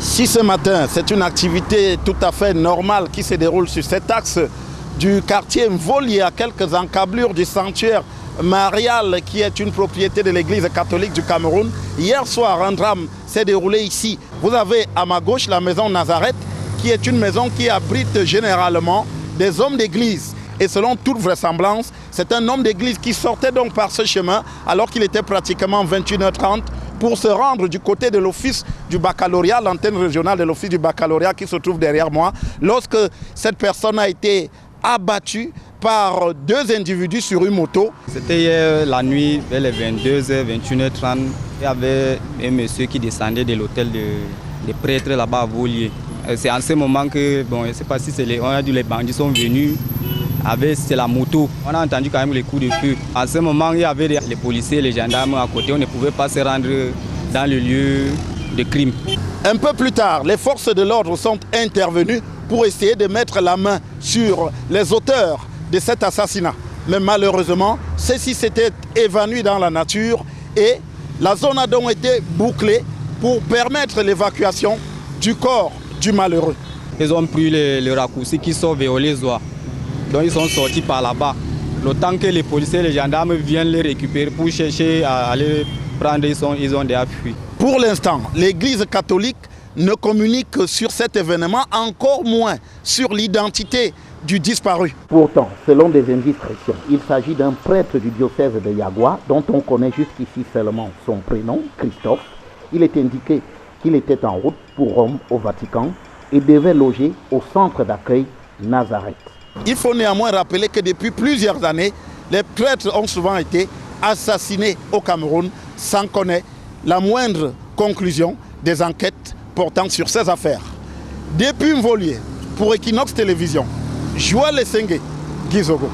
Si ce matin, c'est une activité tout à fait normale qui se déroule sur cet axe du quartier Mvoli, à quelques encablures du sanctuaire marial qui est une propriété de l'église catholique du Cameroun. Hier soir, un drame s'est déroulé ici. Vous avez à ma gauche la maison Nazareth, qui est une maison qui abrite généralement des hommes d'église. Et selon toute vraisemblance, c'est un homme d'église qui sortait donc par ce chemin alors qu'il était pratiquement 21h30 pour se rendre du côté de l'office du baccalauréat, l'antenne régionale de l'office du baccalauréat qui se trouve derrière moi, lorsque cette personne a été abattue par deux individus sur une moto. C'était hier la nuit, vers les 22h, 21h30. Il y avait un monsieur qui descendait de l'hôtel des prêtres là-bas à Volier. C'est en ce moment que, bon, je ne sais pas si c'est les bandits sont venus. C'est la moto. On a entendu quand même les coups de feu. À ce moment, il y avait les policiers, les gendarmes à côté. On ne pouvait pas se rendre dans le lieu de crime. Un peu plus tard, les forces de l'ordre sont intervenues pour essayer de mettre la main sur les auteurs de cet assassinat. Mais malheureusement, ceux-ci s'étaient évanouis dans la nature et la zone a donc été bouclée pour permettre l'évacuation du corps du malheureux. Ils ont pris le raccourci qui sont vers les oies. Donc ils sont sortis par là-bas. Le temps que les policiers et les gendarmes viennent les récupérer pour chercher à aller prendre, ils ont déjà fui. Pour l'instant, l'Église catholique ne communique que sur cet événement, encore moins sur l'identité du disparu. Pourtant, selon des indiscrétions, il s'agit d'un prêtre du diocèse de Yagua, dont on connaît jusqu'ici seulement son prénom, Christophe. Il est indiqué qu'il était en route pour Rome, au Vatican, et devait loger au centre d'accueil Nazareth. Il faut néanmoins rappeler que depuis plusieurs années, les prêtres ont souvent été assassinés au Cameroun sans connaître la moindre conclusion des enquêtes portant sur ces affaires. Depuis Mvolier, pour Equinox Télévision, Joël Essengue, Gizogo.